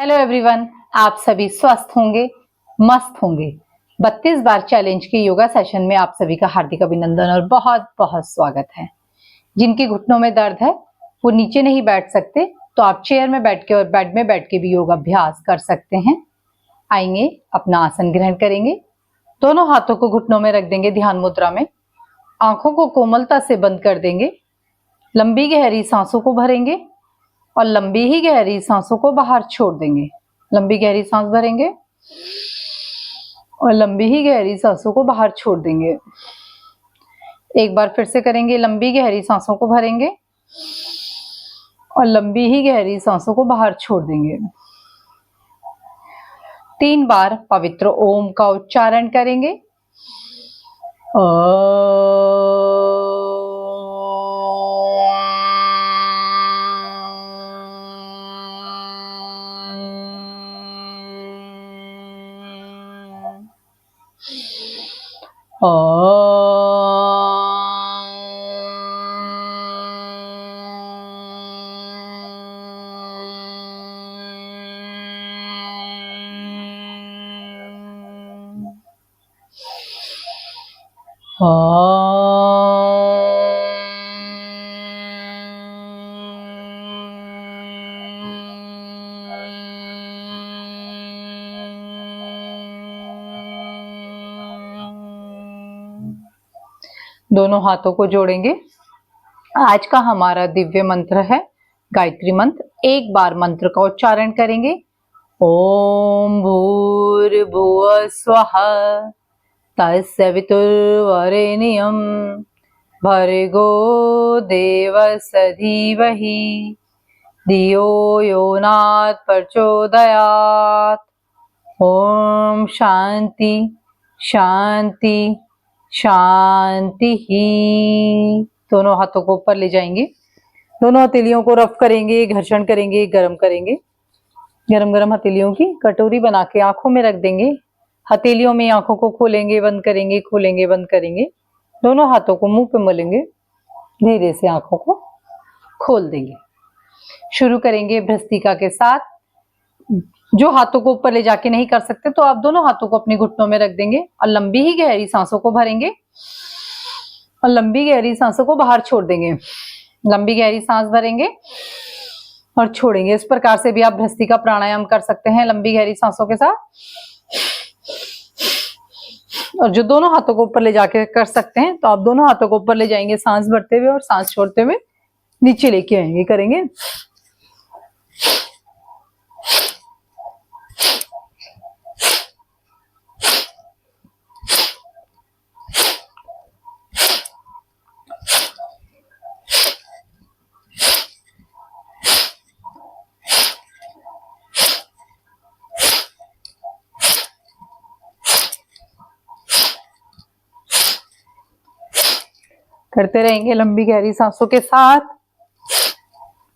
Hello everyone, आप सभी स्वस्थ होंगे, मस्त होंगे। 32 बार चैलेंज के योगा सेशन में आप सभी का हार्दिक अभिनंदन और बहुत बहुत स्वागत है। जिनके घुटनों में दर्द है वो नीचे नहीं बैठ सकते तो आप चेयर में बैठ के और बेड में बैठ के भी योगा अभ्यास कर सकते हैं। आएंगे, अपना आसन ग्रहण करेंगे, दोनों हाथों को घुटनों में रख देंगे ध्यान मुद्रा में, आंखों को कोमलता से बंद कर देंगे, लंबी गहरी सांसों को भरेंगे और लंबी ही गहरी सांसों को बाहर छोड़ देंगे। लंबी गहरी सांस भरेंगे और लंबी ही गहरी सांसों को बाहर छोड़ देंगे। एक बार फिर से करेंगे, लंबी गहरी सांसों को भरेंगे और लंबी ही गहरी सांसों को बाहर छोड़ देंगे। 3 बार पवित्र ओम का उच्चारण करेंगे। दोनों हाथों को जोड़ेंगे। आज का हमारा दिव्य मंत्र है गायत्री मंत्र। एक बार मंत्र का उच्चारण करेंगे। ओम भूर्भुवः स्वः तत्सवितुर्वरेण्यं भर्गो देवस्य धीमहि धियो यो नः प्रचोदयात्। ओम शांति शांति शांति ही। दोनों हाथों को ऊपर ले जाएंगे, दोनों हथेलियों को रफ करेंगे, घर्षण करेंगे, गरम करेंगे। गरम गरम हथेलियों की कटोरी बना के आंखों में रख देंगे। हथेलियों में आंखों को खोलेंगे, बंद करेंगे, खोलेंगे, बंद करेंगे। दोनों हाथों को मुंह पे मलेंगे, धीरे से आंखों को खोल देंगे। शुरू करेंगे भ्रस्तिका के साथ। जो हाथों को ऊपर ले जाके नहीं कर सकते तो आप दोनों हाथों को अपने घुटनों में रख देंगे और लंबी ही गहरी सांसों को भरेंगे और लंबी गहरी सांसों को बाहर छोड़ देंगे। लंबी गहरी सांस भरेंगे और छोड़ेंगे। इस प्रकार से भी आप भ्रस्तिका प्राणायाम कर सकते हैं लंबी गहरी सांसों के साथ। और जो दोनों हाथों को ऊपर ले जाके कर सकते हैं तो आप दोनों हाथों को ऊपर ले जाएंगे सांस भरते हुए और सांस छोड़ते हुए नीचे लेके आएंगे, करेंगे। करते रहेंगे लंबी गहरी सांसों के साथ।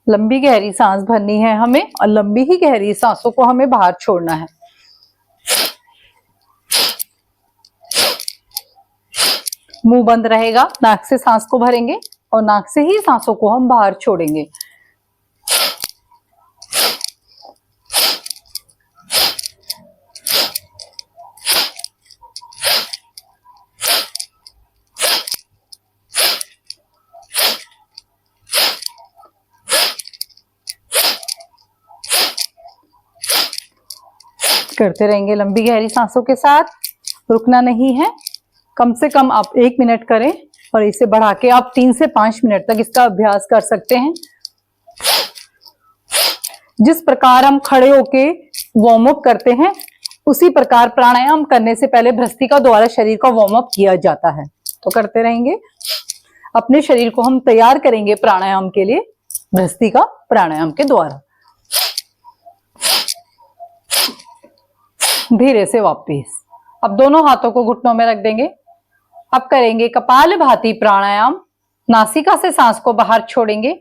लंबी गहरी सांस भरनी है हमें और लंबी ही गहरी सांसों को हमें बाहर छोड़ना है। मुंह बंद रहेगा, नाक से सांस को भरेंगे और नाक से ही सांसों को हम बाहर छोड़ेंगे। करते रहेंगे लंबी गहरी सांसों के साथ, रुकना नहीं है। कम से कम आप 1 मिनट करें और इसे बढ़ा के आप 3 से 5 मिनट तक इसका अभ्यास कर सकते हैं। जिस प्रकार हम खड़े होके वार्म अप करते हैं उसी प्रकार प्राणायाम करने से पहले भ्रस्तिका द्वारा शरीर का वार्म अप किया जाता है। तो करते रहेंगे, अपने शरीर को हम तैयार करेंगे प्राणायाम के लिए भ्रस्तिका प्राणायाम के द्वारा। धीरे से वापस अब दोनों हाथों को घुटनों में रख देंगे। अब करेंगे कपालभाति प्राणायाम। नासिका से सांस को बाहर छोड़ेंगे,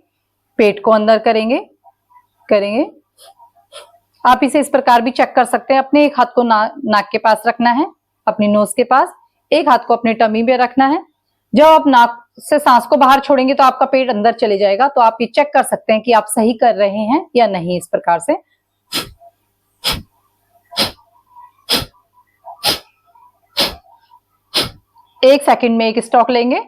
पेट को अंदर करेंगे। आप इसे इस प्रकार भी चेक कर सकते हैं। अपने एक हाथ को नाक के पास रखना है, अपनी नोज के पास, एक हाथ को अपने टमी में रखना है। जब आप नाक से सांस को बाहर छोड़ेंगे तो आपका पेट अंदर चले जाएगा। तो आप ये चेक कर सकते हैं कि आप सही कर रहे हैं या नहीं। इस प्रकार से 1 सेकंड में एक स्टॉक लेंगे।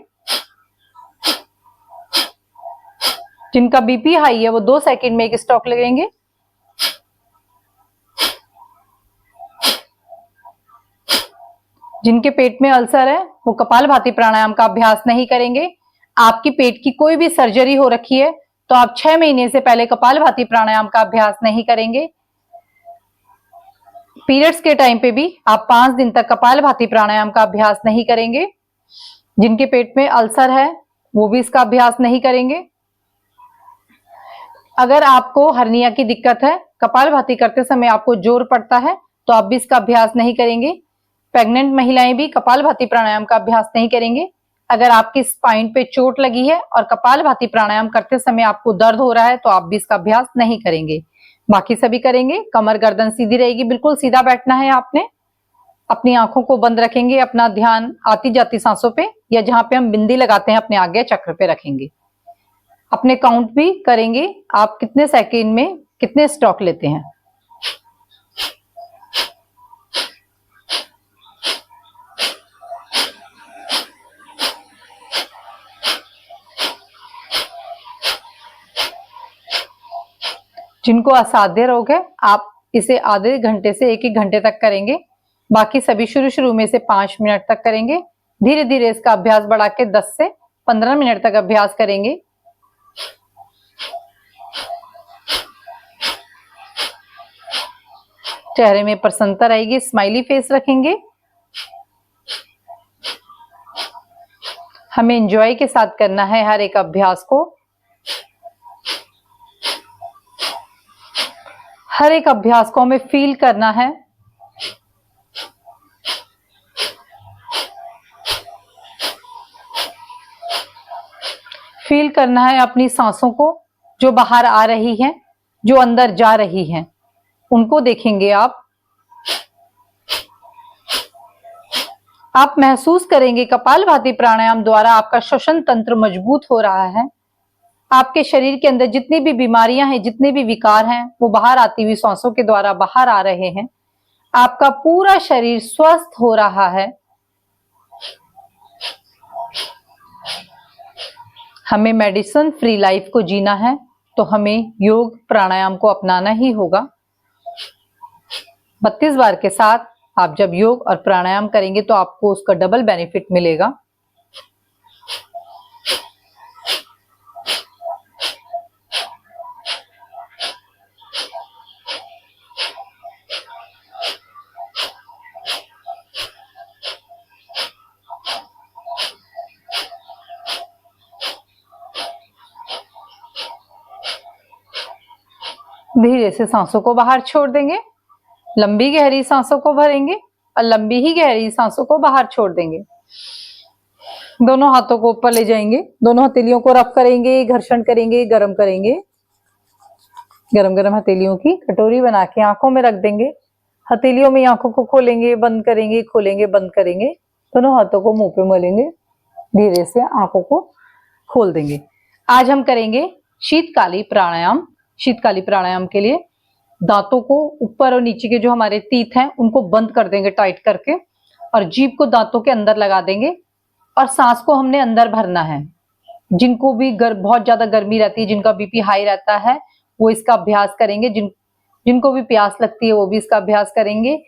जिनका बीपी हाई है वो 2 सेकंड में एक स्टॉक लगेंगे। जिनके पेट में अल्सर है वो कपालभाति प्राणायाम का अभ्यास नहीं करेंगे। आपकी पेट की कोई भी सर्जरी हो रखी है तो आप 6 महीने से पहले कपालभाति प्राणायाम का अभ्यास नहीं करेंगे। पीरियड्स के टाइम पे भी आप 5 दिन तक कपालभाति प्राणायाम का अभ्यास नहीं करेंगे। जिनके पेट में अल्सर है वो भी इसका अभ्यास नहीं करेंगे। अगर आपको हर्निया की दिक्कत है, कपालभाति करते समय आपको जोर पड़ता है तो आप भी इसका अभ्यास नहीं करेंगे। प्रेग्नेंट महिलाएं भी कपालभाति प्राणायाम का अभ्यास नहीं करेंगे। अगर आपकी स्पाइन पे चोट लगी है और कपालभाति प्राणायाम करते समय आपको दर्द हो रहा है तो आप भी इसका अभ्यास नहीं करेंगे। बाकी सभी करेंगे। कमर गर्दन सीधी रहेगी, बिल्कुल सीधा बैठना है आपने। अपनी आंखों को बंद रखेंगे, अपना ध्यान आती जाती सांसों पे या जहां पे हम बिंदी लगाते हैं अपने आज्ञा चक्र पे रखेंगे। अपने काउंट भी करेंगे आप कितने सेकंड में कितने स्टॉक लेते हैं। जिनको असाध्य रोग है आप इसे आधे घंटे से 1-1 घंटे तक करेंगे। बाकी सभी शुरू में से 5 मिनट तक करेंगे। धीरे धीरे इसका अभ्यास बढ़ा के 10 से 15 मिनट तक अभ्यास करेंगे। चेहरे में प्रसन्नता रहेगी, स्माइली फेस रखेंगे। हमें एंजॉय के साथ करना है हर एक अभ्यास को। हर एक अभ्यास को हमें फील करना है। फील करना है अपनी सांसों को, जो बाहर आ रही हैं, जो अंदर जा रही हैं, उनको देखेंगे आप। आप महसूस करेंगे कपालभाति प्राणायाम द्वारा आपका श्वसन तंत्र मजबूत हो रहा है। आपके शरीर के अंदर जितनी भी बीमारियां हैं, जितने भी विकार हैं, वो बाहर आती हुई सांसों के द्वारा बाहर आ रहे हैं। आपका पूरा शरीर स्वस्थ हो रहा है। हमें मेडिसिन फ्री लाइफ को जीना है तो हमें योग प्राणायाम को अपनाना ही होगा। 32 बार के साथ आप जब योग और प्राणायाम करेंगे तो आपको उसका डबल बेनिफिट मिलेगा। धीरे से सांसों को बाहर छोड़ देंगे। लंबी गहरी सांसों को भरेंगे और लंबी ही गहरी सांसों को बाहर छोड़ देंगे। दोनों हाथों को ऊपर ले जाएंगे, दोनों हथेलियों को रब करेंगे, घर्षण करेंगे, गर्म करेंगे। गरम गरम हथेलियों की कटोरी बना के आंखों में रख देंगे। हथेलियों में आंखों को खोलेंगे, बंद करेंगे, खोलेंगे, बंद करेंगे। दोनों हाथों को मुंह पे मलेंगे, धीरे से आंखों को खोल देंगे। आज हम करेंगे शीतकाली प्राणायाम। शीतकाली प्राणायाम के लिए दांतों को ऊपर और नीचे के जो हमारे तीत हैं उनको बंद कर देंगे टाइट करके, और जीभ को दांतों के अंदर लगा देंगे और सांस को हमने अंदर भरना है। जिनको भी बहुत ज्यादा गर्मी रहती है, जिनका बीपी हाई रहता है, वो इसका अभ्यास करेंगे। जिनको भी प्यास लगती है वो भी इसका अभ्यास करेंगे।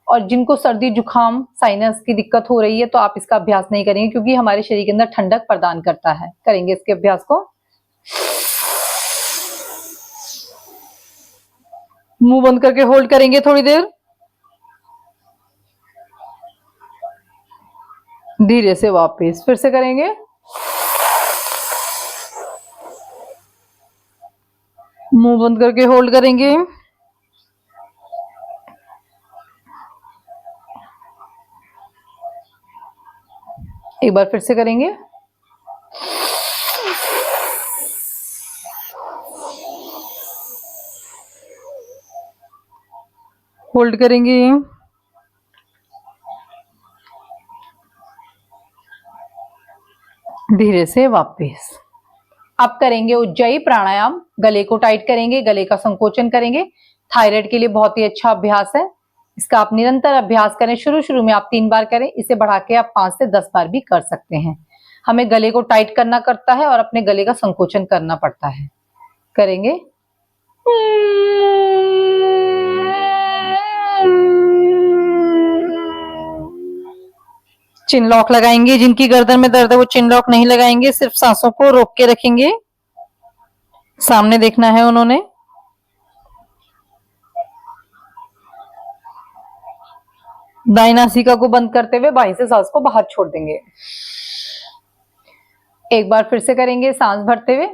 और जिनको सर्दी जुकाम साइनस की दिक्कत हो रही है तो आप इसका अभ्यास नहीं करेंगे, क्योंकि हमारे शरीर के अंदर ठंडक प्रदान करता है। करेंगे इसके अभ्यास को। मुंह बंद करके होल्ड करेंगे थोड़ी देर। धीरे से वापस फिर से करेंगे। मुंह बंद करके होल्ड करेंगे। एक बार फिर से करेंगे। होल्ड करेंगे। धीरे से वापस। अब करेंगे उज्जयी प्राणायाम। गले को टाइट करेंगे, गले का संकोचन करेंगे। थायराइड के लिए बहुत ही अच्छा अभ्यास है। इसका आप निरंतर अभ्यास करें। शुरू शुरू में आप 3 बार करें, इसे बढ़ा के आप 5 से 10 बार भी कर सकते हैं। हमें गले को टाइट करना करता है और अपने गले का संकोचन करना पड़ता है। करेंगे। चिन लॉक लगाएंगे। जिनकी गर्दन में दर्द है वो चिन लॉक नहीं लगाएंगे, सिर्फ सांसों को रोक के रखेंगे। सामने देखना है उन्होंने। दाई नासिका को बंद करते हुए बाएं से सांस को बाहर छोड़ देंगे। एक बार फिर से करेंगे, सांस भरते हुए।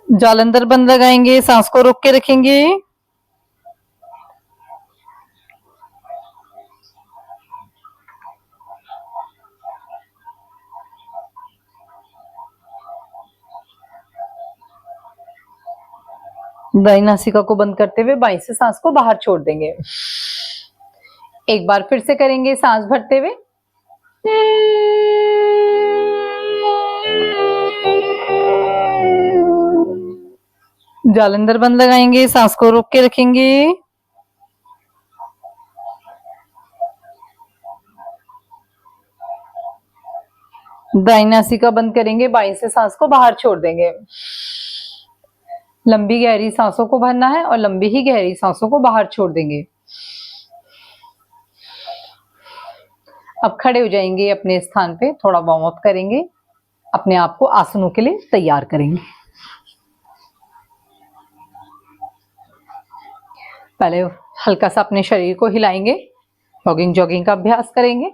जालंधर बंद लगाएंगे, सांस को रोक के रखेंगे। दाई नासिका को बंद करते हुए बाएं से सांस को बाहर छोड़ देंगे। एक बार फिर से करेंगे, सांस भरते हुए। जालंधर बंद लगाएंगे, सांस को रोक के रखेंगे। दाई नासिका बंद करेंगे, बाएं से सांस को बाहर छोड़ देंगे। लंबी गहरी सांसों को भरना है और लंबी ही गहरी सांसों को बाहर छोड़ देंगे। अब खड़े हो जाएंगे अपने स्थान पे, थोड़ा वार्म अप करेंगे, अपने आप को आसनों के लिए तैयार करेंगे। पहले हल्का सा अपने शरीर को हिलाएंगे, जॉगिंग जॉगिंग का अभ्यास करेंगे।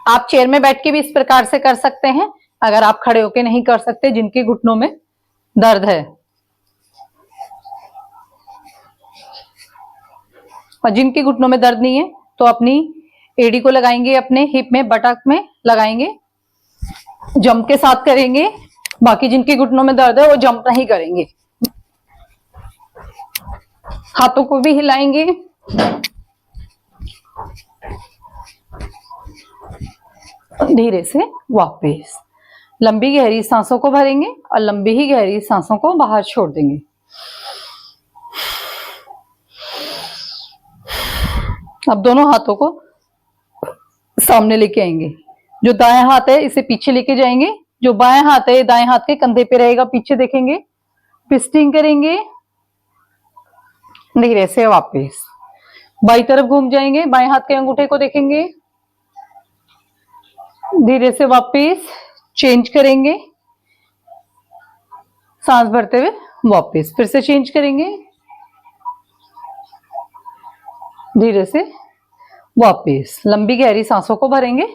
आप चेयर में बैठ के भी इस प्रकार से कर सकते हैं, अगर आप खड़े होके नहीं कर सकते, जिनके घुटनों में दर्द है। और जिनके घुटनों में दर्द नहीं है तो अपनी एड़ी को लगाएंगे, अपने हिप में, बटक में लगाएंगे, जंप के साथ करेंगे। बाकी जिनके घुटनों में दर्द है वो जंप नहीं करेंगे। हाथों को भी हिलाएंगे। धीरे से वापस लंबी गहरी सांसों को भरेंगे और लंबी ही गहरी सांसों को बाहर छोड़ देंगे। अब दोनों हाथों को सामने लेके आएंगे। जो दायां हाथ है इसे पीछे लेके जाएंगे, जो बाएं हाथ है दाएं हाथ के कंधे पे रहेगा, पीछे देखेंगे, ट्विस्टिंग करेंगे। धीरे से वापस बाई तरफ घूम जाएंगे, बाएं हाथ के अंगूठे को देखेंगे। धीरे से वापस चेंज करेंगे, सांस भरते हुए वापस फिर से चेंज करेंगे। धीरे से वापस लंबी गहरी सांसों को भरेंगे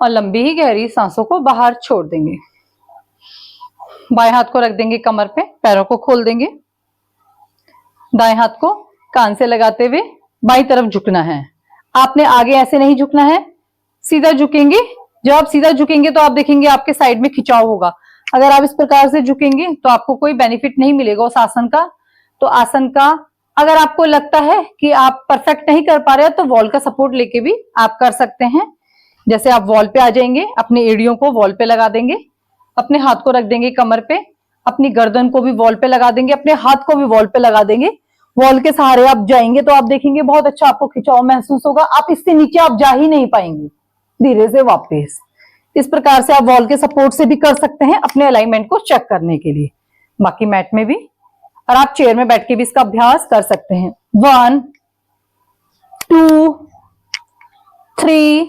और लंबी ही गहरी सांसों को बाहर छोड़ देंगे। बाएं हाथ को रख देंगे कमर पे, पैरों को खोल देंगे। दाएं हाथ को कान से लगाते हुए बाईं तरफ झुकना है। आपने आगे ऐसे नहीं झुकना है, सीधा झुकेंगे। जब आप सीधा झुकेंगे तो आप देखेंगे आपके साइड में खिंचाव होगा। अगर आप इस प्रकार से झुकेंगे तो आपको कोई बेनिफिट नहीं मिलेगा उस आसन का। तो आसन का अगर आपको लगता है कि आप परफेक्ट नहीं कर पा रहे हो तो वॉल का सपोर्ट लेके भी आप कर सकते हैं। जैसे आप वॉल पे आ जाएंगे, अपनी एड़ियों को वॉल पे लगा देंगे, अपने हाथ को रख देंगे कमर पे, अपनी गर्दन को भी वॉल पे लगा देंगे, अपने हाथ को भी वॉल पे लगा देंगे। वॉल के सहारे आप जाएंगे तो आप देखेंगे बहुत अच्छा आपको खिंचाव महसूस होगा। आप इससे नीचे आप जा ही नहीं पाएंगे। धीरे से वापस इस प्रकार से आप वॉल के सपोर्ट से भी कर सकते हैं अपने अलाइनमेंट को चेक करने के लिए। बाकी मैट में भी और आप चेयर में बैठ के भी इसका अभ्यास कर सकते हैं। 1 2 3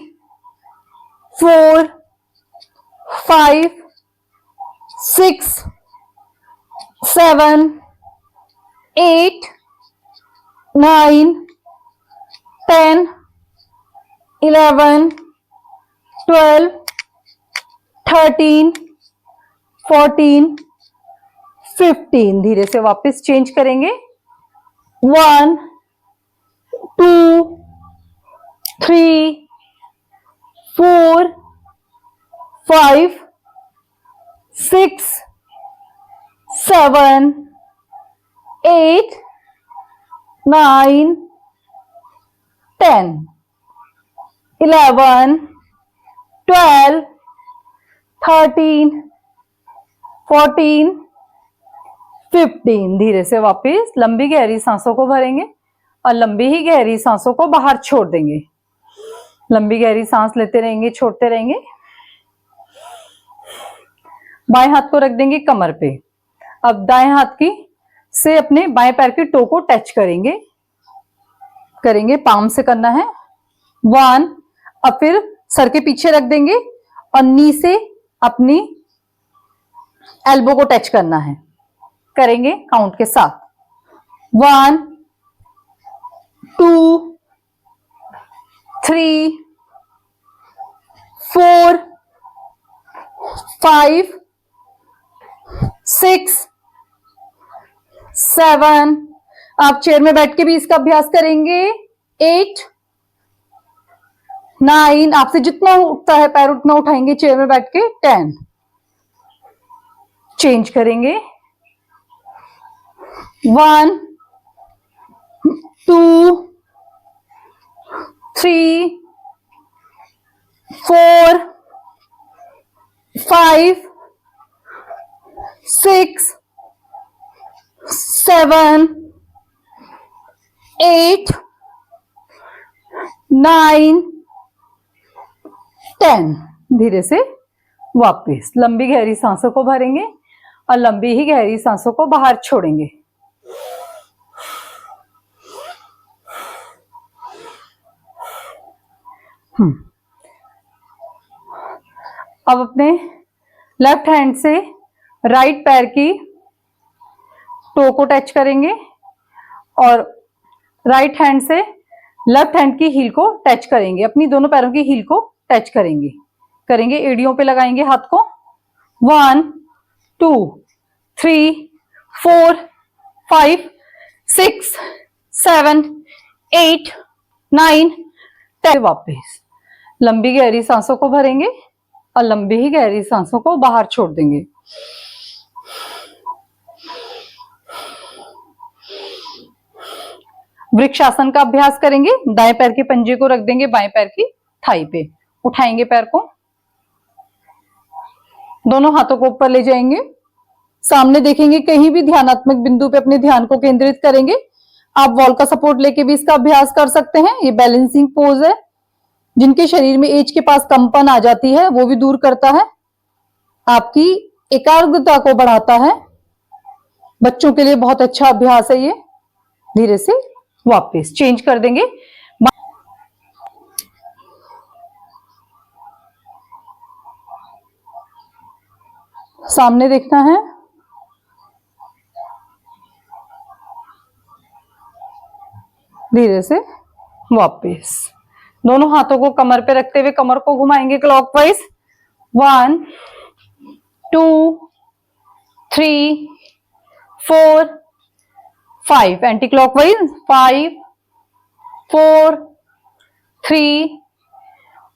4 5 6 7 8 9 10 11 12 13 14 15। धीरे से वापस चेंज करेंगे। 1 2 3 4 5 6 7 8 9 10 11 12 13, 14, 15। धीरे से वापस लंबी गहरी सांसों को भरेंगे और लंबी ही गहरी सांसों को बाहर छोड़ देंगे। लंबी गहरी सांस लेते रहेंगे, छोड़ते रहेंगे। बाएं हाथ को रख देंगे कमर पे। अब दाएं हाथ की से अपने बाएं पैर की टो को टच करेंगे, पाम से करना है। 1। अब फिर सर के पीछे रख देंगे और नी से अपनी एल्बो को टच करना है। करेंगे काउंट के साथ। 1, 2, 3, 4, 5, 6, 7। आप चेयर में बैठ के भी इसका अभ्यास करेंगे। 8, 9। आपसे जितना उठता है पैर उतना उठाएंगे चेयर में बैठ के। 10। चेंज करेंगे। 1, 2, 3, 4, 5, 6, 7, 8, 9, 10। धीरे से वापस लंबी गहरी सांसों को भरेंगे और लंबी ही गहरी सांसों को बाहर छोड़ेंगे। अब अपने लेफ्ट हैंड से राइट पैर की टो को टच करेंगे और राइट हैंड से लेफ्ट हैंड की हील को टच करेंगे। अपनी दोनों पैरों की हील को टच करेंगे। एड़ियों पे लगाएंगे हाथ को। 1, 2, 3, 4, 5, 6, 7, 8, 9, 10। वापस लंबी गहरी सांसों को भरेंगे और लंबी ही गहरी सांसों को बाहर छोड़ देंगे। वृक्षासन का अभ्यास करेंगे। दाएं पैर के पंजे को रख देंगे बाएं पैर की थाई पे। उठाएंगे पैर को, दोनों हाथों को ऊपर ले जाएंगे, सामने देखेंगे, कहीं भी ध्यानात्मक बिंदु पे अपने ध्यान को केंद्रित करेंगे। आप वॉल का सपोर्ट लेके भी इसका अभ्यास कर सकते हैं। ये बैलेंसिंग पोज है। जिनके शरीर में एज के पास कंपन आ जाती है वो भी दूर करता है, आपकी एकाग्रता को बढ़ाता है। बच्चों के लिए बहुत अच्छा अभ्यास है ये। धीरे से वापस चेंज कर देंगे। सामने देखना है। धीरे से वापस दोनों हाथों को कमर पे रखते हुए कमर को घुमाएंगे क्लॉकवाइज। 1, 2, 3, 4, 5। Anti clockwise. 5, 4, 3,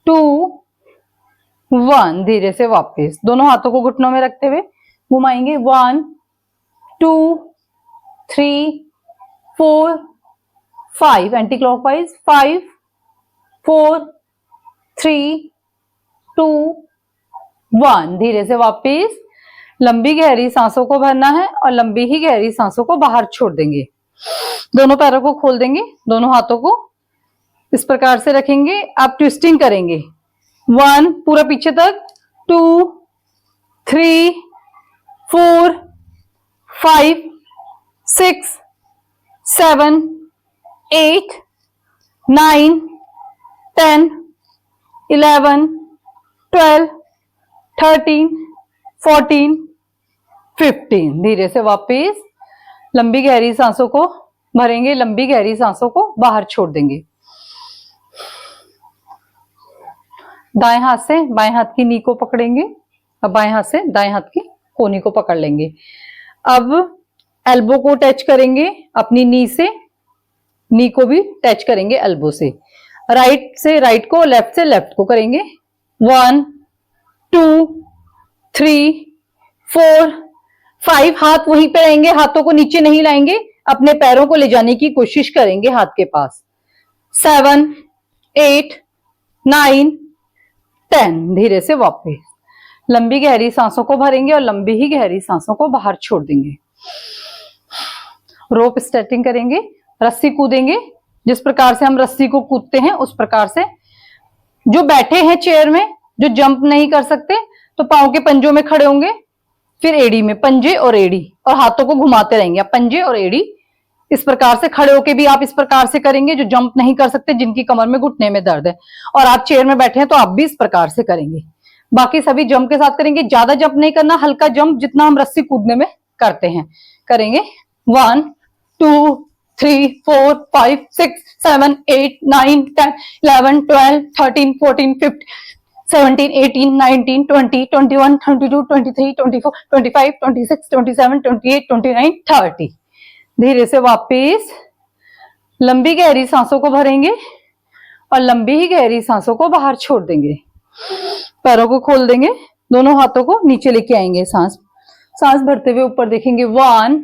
2, 1। धीरे से वापस दोनों हाथों को घुटनों में रखते हुए घुमाएंगे। 1, 2, 3, 4, 5। Anti clockwise. 5, 4, 3, 2, 1। धीरे से वापस लंबी गहरी सांसों को भरना है और लंबी ही गहरी सांसों को बाहर छोड़ देंगे। दोनों पैरों को खोल देंगे, दोनों हाथों को इस प्रकार से रखेंगे। आप ट्विस्टिंग करेंगे। 1 पूरा पीछे तक, 2, 3, 4, 5, 6, 7, 8, 9, 10, 11, 12, 13, 14, 15। धीरे से वापस लंबी गहरी सांसों को भरेंगे, लंबी गहरी सांसों को बाहर छोड़ देंगे। दाएं हाथ से बाएं हाथ की नी को पकड़ेंगे और बाएं हाथ से दाएं हाथ की कोहनी को पकड़ लेंगे। अब एल्बो को टच करेंगे अपनी नी से, नी को भी टच करेंगे एल्बो से। राइट से राइट को, लेफ्ट से लेफ्ट को करेंगे। 1, 2, 3, 4, 5। हाथ वहीं पे रहेंगे, हाथों को नीचे नहीं लाएंगे, अपने पैरों को ले जाने की कोशिश करेंगे हाथ के पास। 7, 8, 9, 10। धीरे से वापस लंबी गहरी सांसों को भरेंगे और लंबी ही गहरी सांसों को बाहर छोड़ देंगे। रोप स्ट्रेचिंग करेंगे, रस्सी कूदेंगे। जिस प्रकार से हम रस्सी को कूदते हैं उस प्रकार से। जो बैठे हैं चेयर में, जो जंप नहीं कर सकते, तो पांव के पंजों में खड़े होंगे, फिर एड़ी में, पंजे और एड़ी, और हाथों को घुमाते रहेंगे। आप पंजे और एड़ी इस प्रकार से खड़े होके भी आप इस प्रकार से करेंगे। जो जंप नहीं कर सकते, जिनकी कमर में घुटने में दर्द है, और आप चेयर में बैठे हैं तो आप भी इस प्रकार से करेंगे। बाकी सभी जंप के साथ करेंगे। ज्यादा जंप नहीं करना, हल्का जंप जितना हम रस्सी कूदने में करते हैं करेंगे। 1 2 3 4 5 6 7 8 9 10 11 12 13 14 15 17 18 19 20 21 22 23 24 25 26 27 28 29 30। धीरे से वापिस लंबी गहरी सांसों को भरेंगे और लंबी ही गहरी सांसों को बाहर छोड़ देंगे। पैरों को खोल देंगे, दोनों हाथों को नीचे लेके आएंगे। सांस भरते हुए ऊपर देखेंगे। 1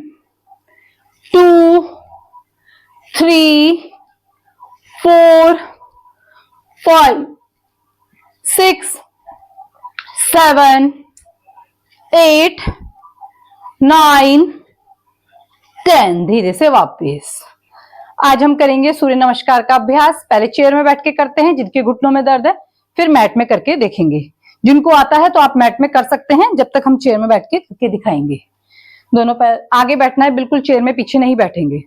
2 3 4 5 6 7 8 9 10। धीरे से वापस। आज हम करेंगे सूर्य नमस्कार का अभ्यास। पहले चेयर में बैठ के करते हैं, जिनके घुटनों में दर्द है, फिर मैट में करके देखेंगे। जिनको आता है तो आप मैट में कर सकते हैं, जब तक हम चेयर में बैठ के करके दिखाएंगे। दोनों पैर आगे बैठना है, बिल्कुल चेयर में पीछे नहीं बैठेंगे।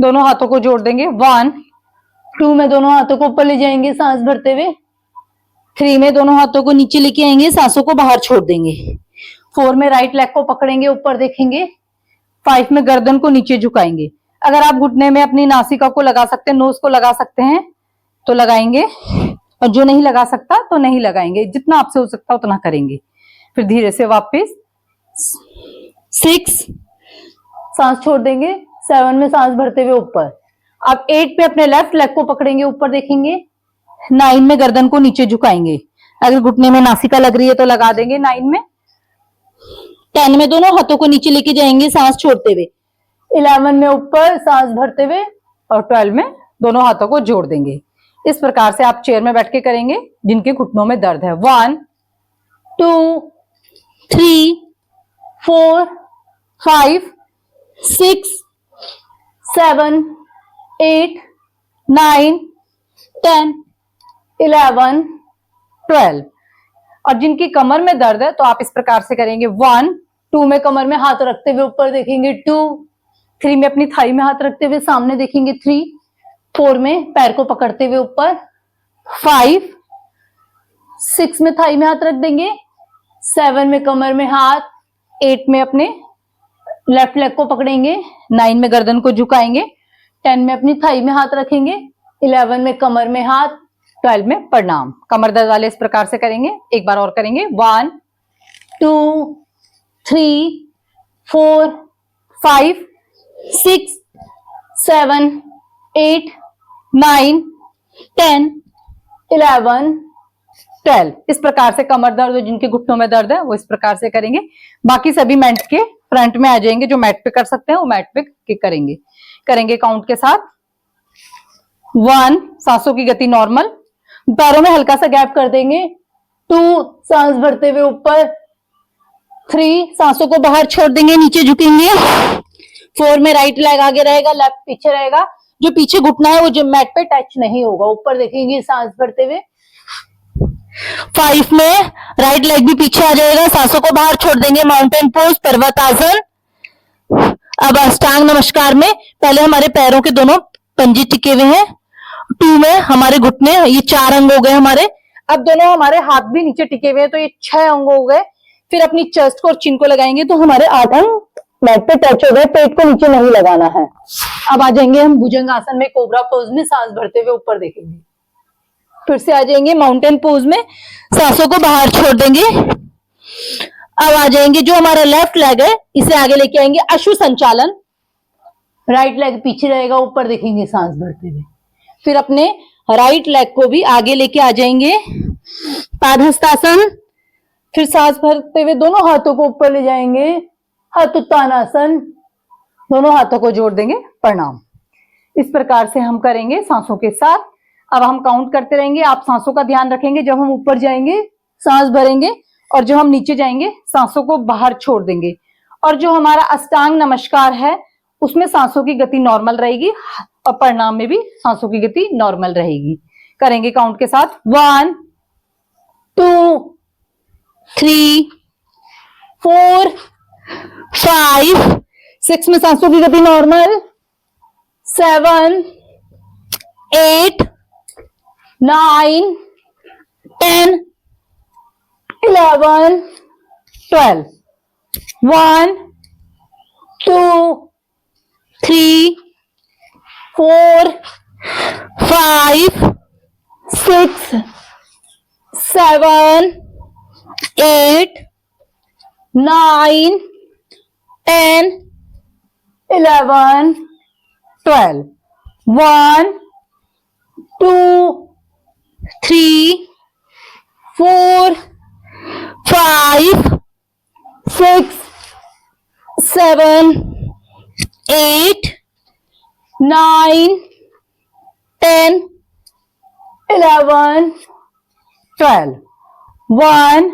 दोनों हाथों को जोड़ देंगे। 1 2 में दोनों हाथों को ऊपर ले जाएंगे सांस भरते हुए। 3 में दोनों हाथों को नीचे लेके आएंगे, सांसों को बाहर छोड़ देंगे। 4 में राइट लेग को पकड़ेंगे, ऊपर देखेंगे। 5 में गर्दन को नीचे झुकाएंगे। अगर आप घुटने में अपनी नासिका को लगा सकते हैं, नोज को लगा सकते हैं तो लगाएंगे, और जो नहीं लगा सकता तो नहीं लगाएंगे। जितना आपसे हो सकता उतना करेंगे। फिर धीरे से वापस 6 सांस छोड़ देंगे। 7 में सांस भरते हुए ऊपर। अब 8 पे अपने लेफ्ट लेग को पकड़ेंगे, ऊपर देखेंगे। 9 में गर्दन को नीचे झुकाएंगे। अगर घुटने में नासिका लग रही है तो लगा देंगे 9 में। 10 में दोनों हाथों को नीचे लेके जाएंगे सांस छोड़ते हुए। 11 में ऊपर सांस भरते हुए, और 12 में दोनों हाथों को जोड़ देंगे। इस प्रकार से आप चेयर में बैठ के करेंगे, जिनके घुटनों में दर्द है। 1 2 3 4 5 6 7 8 9 10 11 12। और जिनकी कमर में दर्द है तो आप इस प्रकार से करेंगे। 1 2 में कमर में हाथ रखते हुए ऊपर देखेंगे। 2 3 में अपनी थाई में हाथ रखते हुए सामने देखेंगे। 3 4 में पैर को पकड़ते हुए ऊपर। 5 6 में थाई में हाथ रख देंगे। 7 में कमर में हाथ। 8 में अपने लेफ्ट लेग को पकड़ेंगे। 9 में गर्दन को झुकाएंगे। 10 में अपनी थाई में हाथ रखेंगे। 11 में कमर में हाथ। 12 में प्रणाम। कमर दर्द वाले इस प्रकार से करेंगे। एक बार और करेंगे। 1 2 3 4 5 6 7 8 9 10 11 12। इस प्रकार से कमर दर्द, जिनके घुटनों में दर्द है, वो इस प्रकार से करेंगे। बाकी सभी मैट के फ्रंट में आ जाएंगे। जो मैट पे कर सकते हैं वो मैट पे करेंगे काउंट के साथ। 1 सांसों की गति नॉर्मल, पैरों में हल्का सा गैप कर देंगे। 2 सांस भरते हुए ऊपर। 3 सांसों को बाहर छोड़ देंगे, नीचे झुकेंगे। 4 में राइट लेग आगे रहेगा, लेफ्ट पीछे रहेगा। जो पीछे घुटना है वो जो मैट पे टच नहीं होगा, ऊपर देखेंगे सांस भरते हुए। 5 में राइट लेग भी पीछे आ जाएगा, सांसों को बाहर छोड़ देंगे। माउंटेन पोज, पर्वतासन। अब अष्टांग नमस्कार में पहले हमारे पैरों के दोनों पंजे टिके हुए हैं। 2 में हमारे घुटने, ये 4 अंग हो गए हमारे। अब दोनों हमारे हाथ भी नीचे टिके हुए हैं, तो ये 6 अंग हो गए। फिर अपनी चेस्ट को और चिन को लगाएंगे तो हमारे 8 अंग मैट पे टच हो गए। पेट को नीचे नहीं लगाना है। अब आ जाएंगे हम भुजंग आसन में, कोबरा पोज में सांस भरते हुए ऊपर देखेंगे। फिर से आ जाएंगे माउंटेन पोज में, सांसों को बाहर छोड़ देंगे। अब आ जाएंगे, जो हमारा लेफ्ट लेग है इसे आगे लेके आएंगे, अश्व संचालन। राइट लेग पीछे रहेगा, ऊपर देखेंगे सांस भरते हुए। फिर अपने राइट लेग को भी आगे लेके आ जाएंगे, पादहस्तासन। फिर सांस भरते हुए दोनों हाथों को ऊपर ले जाएंगे, हाथ उत्तानासन। दोनों हाथों को जोड़ देंगे, प्रणाम। इस प्रकार से हम करेंगे सांसों के साथ। अब हम काउंट करते रहेंगे, आप सांसों का ध्यान रखेंगे। जब हम ऊपर जाएंगे सांस भरेंगे और जो हम नीचे जाएंगे सांसों को बाहर छोड़ देंगे। और जो हमारा अष्टांग नमस्कार है उसमें सांसों की गति नॉर्मल रहेगी और प्रणाम में भी सांसों की गति नॉर्मल रहेगी। करेंगे काउंट के साथ 1 2 3 4 5 6 में सांसों की गति नॉर्मल, 7 8 9 10 11 12 1 2 3 4 5 6 7 8 9 10 11 12 1 2 3 4 5 6 7 8 9 10 11 12 1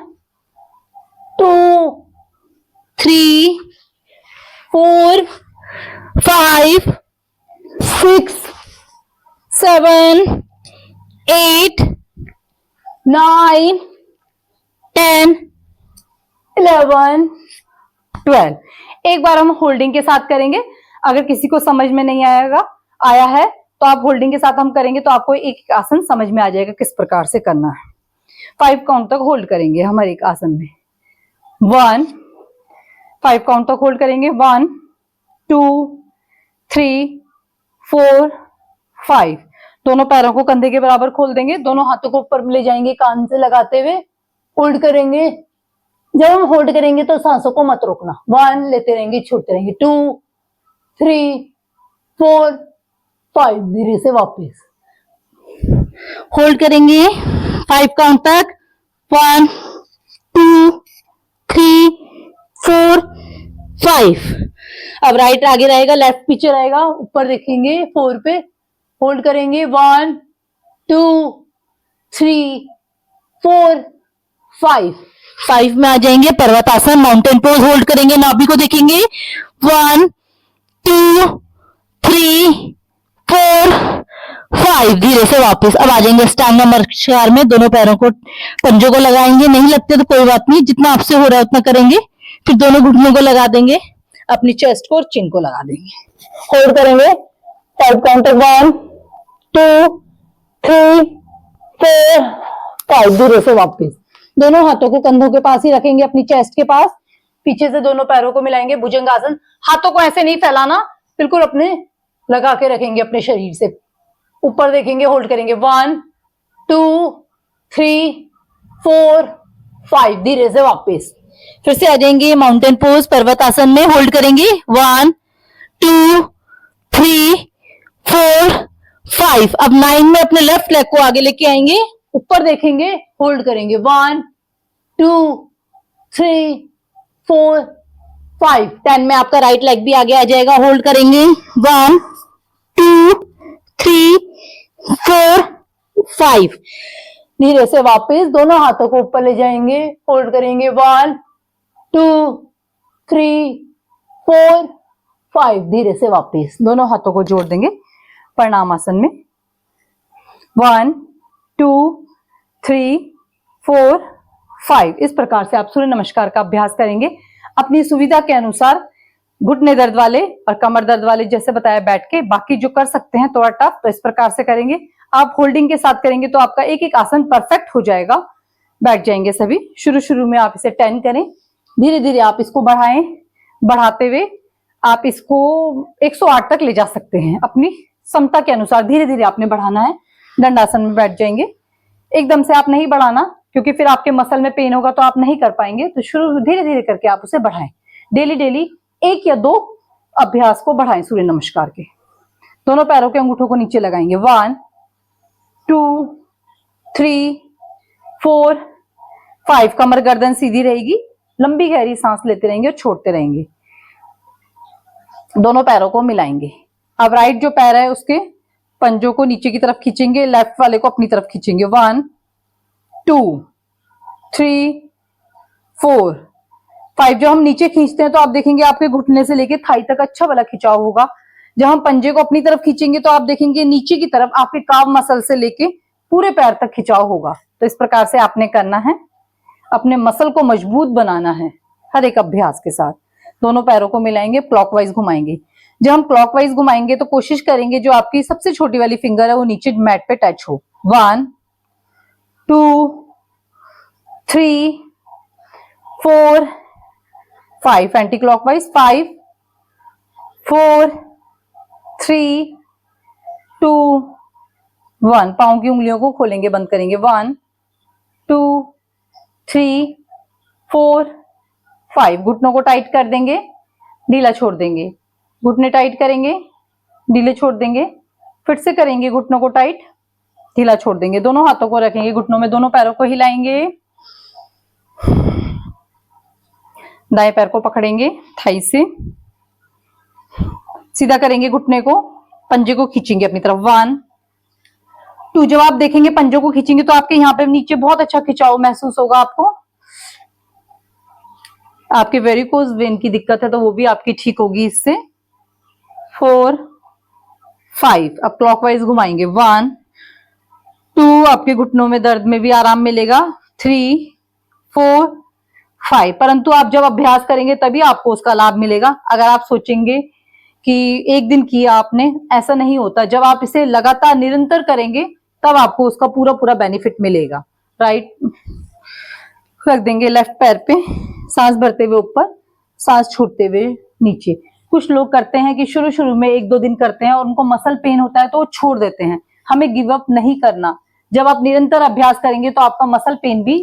2 3 4 5 6 7 8 9 10 11 12। एक बार हम होल्डिंग के साथ करेंगे। अगर किसी को समझ में नहीं आया है तो आप होल्डिंग के साथ हम करेंगे तो आपको एक आसन समझ में आ जाएगा किस प्रकार से करना है। 5 काउंट तक होल्ड करेंगे हम हर एक आसन में। 5 काउंट तक होल्ड करेंगे। 1 2 3 4 5। दोनों पैरों को कंधे के बराबर खोल देंगे, दोनों हाथों को ऊपर ले जाएंगे कान से लगाते हुए होल्ड करेंगे। जब हम होल्ड करेंगे तो सांसों को मत रोकना। 1 लेते रहेंगे, छोड़ते रहेंगे। 2 3 4 5 धीरे से वापस होल्ड करेंगे 5 काउंट तक। 1 2 3 4 5। अब राइट आगे रहेगा, लेफ्ट पीछे रहेगा। ऊपर देखेंगे 4 पे होल्ड करेंगे। 1 2 3 4 5 में आ जाएंगे पर्वतासन माउंटेन पोज होल्ड करेंगे। नाभि को देखेंगे। 1 2 3 4 5 धीरे से वापस। अब आ जाएंगे अष्टांग नमस्कार में। दोनों पैरों को पंजों को लगाएंगे, नहीं लगते तो कोई बात नहीं, जितना आपसे हो रहा है उतना करेंगे। फिर दोनों घुटनों को लगा देंगे, अपनी चेस्ट को और चिन को लगा देंगे। होल्ड करेंगे 5 काउंट। 1 2 3 4 5 धीरे से वापस। दोनों हाथों को कंधों के पास ही रखेंगे, अपनी चेस्ट के पास। पीछे से दोनों पैरों को मिलाएंगे, भुजंगासन। हाथों को ऐसे नहीं फैलाना, बिल्कुल अपने लगा के रखेंगे अपने शरीर से। ऊपर देखेंगे, होल्ड करेंगे। 1 2 3 4 5 धीरे से वापस। फिर से आ जाएंगे माउंटेन पोज पर्वतासन में। होल्ड करेंगे 1 2 3 4 5। अब 9 में अपने लेफ्ट लेग को आगे लेके आएंगे, ऊपर देखेंगे, होल्ड करेंगे। 1 2 3 4 5। 10 में आपका राइट लेग भी आगे आ जाएगा। होल्ड करेंगे 1 2 3 4 5 धीरे से वापस। दोनों हाथों को ऊपर ले जाएंगे, होल्ड करेंगे। 1 2 3 4 5 धीरे से वापस। दोनों हाथों को जोड़ देंगे प्रणाम आसन में। 1 2 3 4 5। इस प्रकार से आप सूर्य नमस्कार का अभ्यास करेंगे। अपनी सुविधा के अनुसार घुटने दर्द वाले और कमर दर्द वाले जैसे बताया बैठ के, बाकी जो कर सकते हैं थोड़ा टफ तो इस प्रकार से करेंगे। आप होल्डिंग के साथ करेंगे तो आपका एक एक आसन परफेक्ट हो जाएगा, बैठ जाएंगे सभी। शुरू में आप इसे 10 करें, धीरे धीरे आप इसको बढ़ाएं। बढ़ाते हुए आप इसको 108 तक ले जा सकते हैं, अपनी क्षमता के अनुसार धीरे धीरे आपने बढ़ाना है। दंडासन में बैठ जाएंगे। एकदम से आप नहीं बढ़ाना, क्योंकि फिर आपके मसल में पेन होगा तो आप नहीं कर पाएंगे। तो शुरू धीरे धीरे करके आप उसे बढ़ाएं। डेली 1 या 2 अभ्यास को बढ़ाएं सूर्य नमस्कार के। दोनों पैरों के अंगूठों को नीचे लगाएंगे। 1 2 3 4 5। कमर गर्दन सीधी रहेगी, लंबी गहरी सांस लेते रहेंगे और छोड़ते रहेंगे। दोनों पैरों को मिलाएंगे। अब राइट जो पैर है उसके पंजों को नीचे की तरफ खींचेंगे, लेफ्ट वाले को अपनी तरफ खींचेंगे। 1 2 3 4 5। जब हम नीचे खींचते हैं तो आप देखेंगे आपके घुटने से लेके थाई तक अच्छा वाला खिंचाव होगा। जब हम पंजे को अपनी तरफ खींचेंगे तो आप देखेंगे नीचे की तरफ आपके काव मसल से लेके पूरे पैर तक खिंचाव होगा। तो इस प्रकार से आपने करना है, अपने मसल को मजबूत बनाना है हर एक अभ्यास के साथ। दोनों पैरों को मिलाएंगे, क्लॉकवाइज घुमाएंगे। जब हम क्लॉकवाइज घुमाएंगे तो कोशिश करेंगे जो आपकी सबसे छोटी वाली फिंगर है वो नीचे मैट पे टच हो। 1 2 3 4 5 एंटी क्लॉकवाइज। 5 4 3 2 1। पांव की उंगलियों को खोलेंगे, बंद करेंगे। 1 2 3 4 5। घुटनों को टाइट कर देंगे, ढीला छोड़ देंगे। घुटने टाइट करेंगे, ढीले छोड़ देंगे। फिर से करेंगे घुटनों को टाइट, ढीला छोड़ देंगे। दोनों हाथों को रखेंगे घुटनों में, दोनों पैरों को हिलाएंगे। दाएं पैर को पकड़ेंगे थाई से, सीधा करेंगे घुटने को, पंजे को खींचेंगे अपनी तरफ। 1 2। जब आप देखेंगे पंजों को खींचेंगे तो आपके यहाँ पे नीचे बहुत अच्छा खिंचाव महसूस होगा आपको। आपके वेरिकोज वेन की दिक्कत है तो वो भी आपकी ठीक होगी इससे। 4 5। अब क्लॉकवाइज घुमाएंगे। 1 2। आपके घुटनों में दर्द में भी आराम मिलेगा। 3 4 5। परंतु आप जब अभ्यास करेंगे तभी आपको उसका लाभ मिलेगा। अगर आप सोचेंगे कि एक दिन किया आपने, ऐसा नहीं होता। जब आप इसे लगातार निरंतर करेंगे तब आपको उसका पूरा पूरा बेनिफिट मिलेगा। राइट रख देंगे लेफ्ट पैर पे, सांस भरते हुए ऊपर, सांस छोड़ते हुए नीचे। कुछ लोग करते हैं कि शुरू शुरू में 1-2 दिन करते हैं और उनको मसल पेन होता है तो वो छोड़ देते हैं। हमें गिव अप नहीं करना। जब आप निरंतर अभ्यास करेंगे तो आपका मसल पेन भी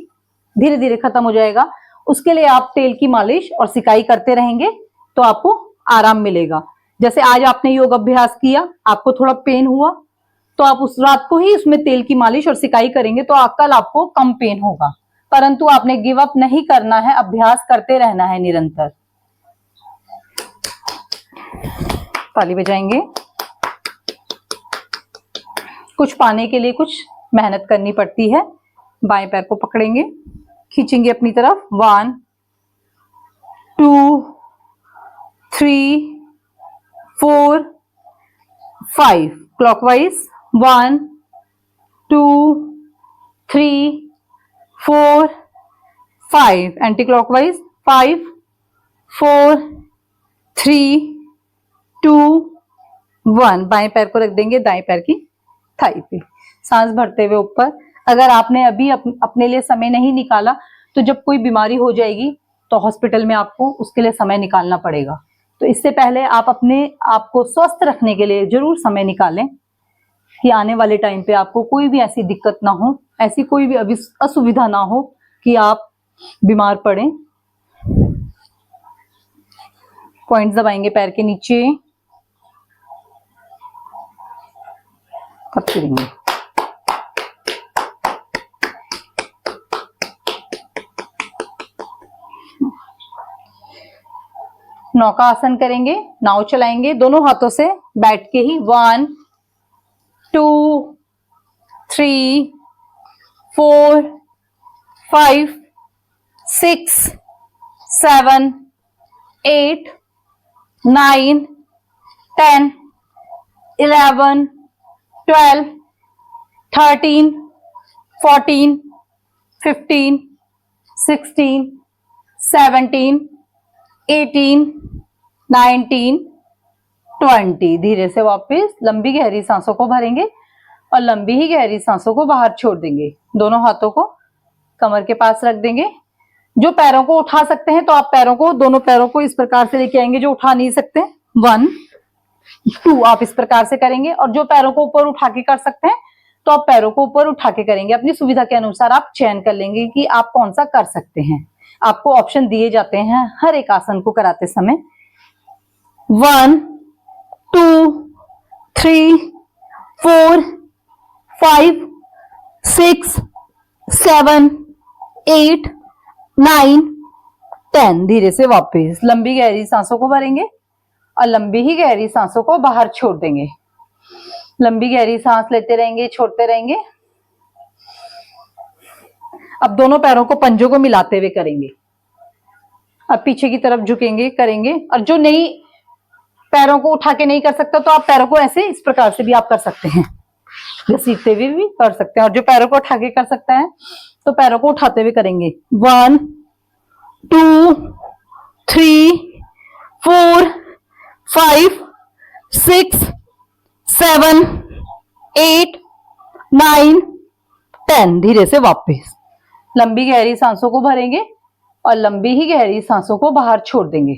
धीरे धीरे खत्म हो जाएगा। उसके लिए आप तेल की मालिश और सिकाई करते रहेंगे तो आपको आराम मिलेगा। जैसे आज आपने योग अभ्यास किया, आपको थोड़ा पेन हुआ तो आप उस रात को ही उसमें तेल की मालिश और सिकाई करेंगे तो कल आपको कम पेन होगा। परंतु आपने गिव अप नहीं करना है, अभ्यास करते रहना है निरंतर। ताली बजाएंगे। कुछ पाने के लिए कुछ मेहनत करनी पड़ती है। बाएं पैर को पकड़ेंगे, खींचेंगे अपनी तरफ। 1 2 3 4 5। क्लॉकवाइज। 1 2 3 4 5। Anti clockwise. 5 4 3 2 1। बाएं पैर को रख देंगे दाएं पैर की थाई पे, सांस भरते हुए ऊपर। अगर आपने अभी अपने लिए समय नहीं निकाला तो जब कोई बीमारी हो जाएगी तो हॉस्पिटल में आपको उसके लिए समय निकालना पड़ेगा। तो इससे पहले आप अपने आप को स्वस्थ रखने के लिए जरूर समय निकालें कि आने वाले टाइम पे आपको कोई भी ऐसी दिक्कत ना हो, ऐसी कोई भी असुविधा ना हो कि आप बीमार पड़ें। पॉइंट्स दबाएंगे पैर के नीचे, करेंगे। नौका आसन करेंगे, नाव चलाएंगे दोनों हाथों से बैठ के ही। 1 2 3 4 5 6 7 8 9 10 11 12 13 14 15 16 17 18 19 20। धीरे से वापस लंबी गहरी सांसों को भरेंगे और लंबी ही गहरी सांसों को बाहर छोड़ देंगे। दोनों हाथों को कमर के पास रख देंगे। जो पैरों को उठा सकते हैं तो आप पैरों को, दोनों पैरों को इस प्रकार से लेके आएंगे। जो उठा नहीं सकते 1 2 आप इस प्रकार से करेंगे। और जो पैरों को ऊपर उठा के कर सकते हैं तो आप पैरों को ऊपर उठा के करेंगे। अपनी सुविधा के अनुसार आप चयन कर लेंगे कि आप कौन सा कर सकते हैं। आपको ऑप्शन दिए जाते हैं हर एक आसन को कराते समय। 1 2 3 4 5 6 7 8 9 10। धीरे से वापस लंबी गहरी सांसों को भरेंगे और लंबी ही गहरी सांसों को बाहर छोड़ देंगे। लंबी गहरी सांस लेते रहेंगे, छोड़ते रहेंगे। अब दोनों पैरों को पंजों को मिलाते हुए करेंगे। अब पीछे की तरफ झुकेंगे, करेंगे। और जो नहीं पैरों को उठा के नहीं कर सकता तो आप पैरों को ऐसे इस प्रकार से भी आप कर सकते हैं, घसीटते हुए भी कर सकते हैं। और जो पैरों को उठा के कर सकता है तो पैरों को उठाते हुए करेंगे। 1 2 3 4 5 6 7 8 9 10। धीरे से वापस लंबी गहरी सांसों को भरेंगे और लंबी ही गहरी सांसों को बाहर छोड़ देंगे।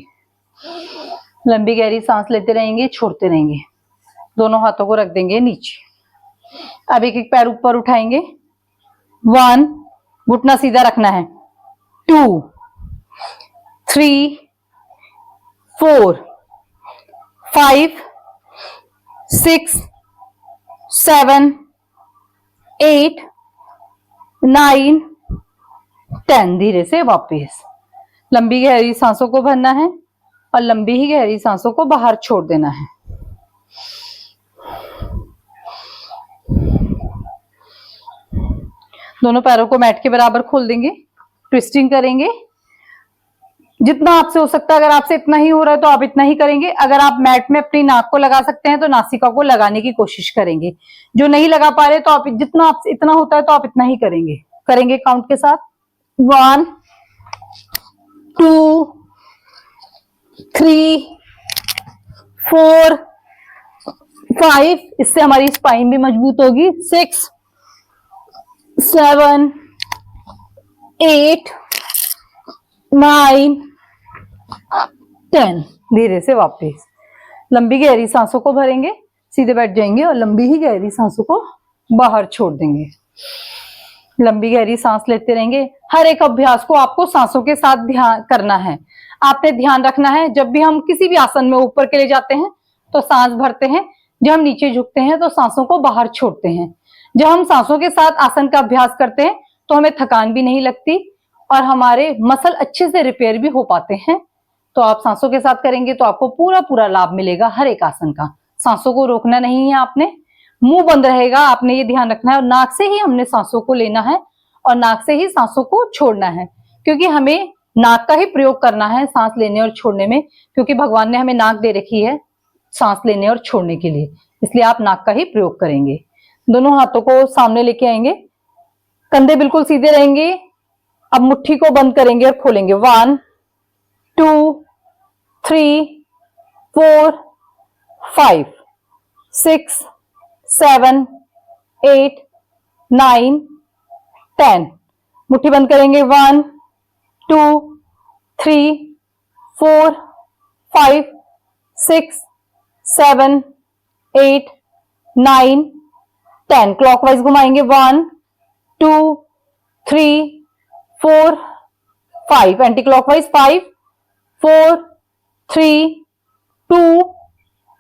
लंबी गहरी सांस लेते रहेंगे, छोड़ते रहेंगे। दोनों हाथों को रख देंगे नीचे। अब एक एक पैर ऊपर उठाएंगे। 1, घुटना सीधा रखना है। 2 3 4 5 6 7 8 9 10। धीरे से वापस लंबी गहरी सांसों को भरना है और लंबी ही गहरी सांसों को बाहर छोड़ देना है। दोनों पैरों को मैट के बराबर खोल देंगे, ट्विस्टिंग करेंगे। जितना आपसे हो सकता है, अगर आपसे इतना ही हो रहा है तो आप इतना ही करेंगे। अगर आप मैट में अपनी नाक को लगा सकते हैं तो नासिका को लगाने की कोशिश करेंगे। जो नहीं लगा पा रहे तो आप जितना आपसे इतना होता है तो आप इतना ही करेंगे। करेंगे काउंट के साथ। 1 2 3 4 5। इससे हमारी स्पाइन भी मजबूत होगी। 6 7 8 9 10। धीरे से वापस लंबी गहरी सांसों को भरेंगे, सीधे बैठ जाएंगे और लंबी ही गहरी सांसों को बाहर छोड़ देंगे। लंबी गहरी सांस लेते रहेंगे। हर एक अभ्यास को आपको सांसों के साथ ध्यान करना है। आपने ध्यान रखना है, जब भी हम किसी भी आसन में ऊपर के लिए जाते हैं तो सांस भरते हैं, जब हम नीचे झुकते हैं तो सांसों को बाहर छोड़ते हैं। जब हम सांसों के साथ आसन का अभ्यास करते हैं तो हमें थकान भी नहीं लगती और हमारे मसल अच्छे से रिपेयर भी हो पाते हैं। तो आप सांसों के साथ करेंगे तो आपको पूरा पूरा लाभ मिलेगा हर एक आसन का। सांसों को रोकना नहीं है आपने, मुंह बंद रहेगा, आपने ये ध्यान रखना है। और नाक से ही हमने सांसों को लेना है और नाक से ही सांसों को छोड़ना है, क्योंकि हमें नाक का ही प्रयोग करना है सांस लेने और छोड़ने में, क्योंकि भगवान ने हमें नाक दे रखी है सांस लेने और छोड़ने के लिए। इसलिए आप नाक का ही प्रयोग करेंगे। दोनों हाथों को सामने लेके आएंगे, कंधे बिल्कुल सीधे रहेंगे। अब मुट्ठी को बंद करेंगे और खोलेंगे। 1 2 3 4 5 6 7 8 9 10। मुट्ठी बंद करेंगे। 1 2 3 4 5 6 7 8 9 10। क्लॉकवाइज घुमाएंगे। 1 2 3 4 5। Anti clockwise 5 4 3 2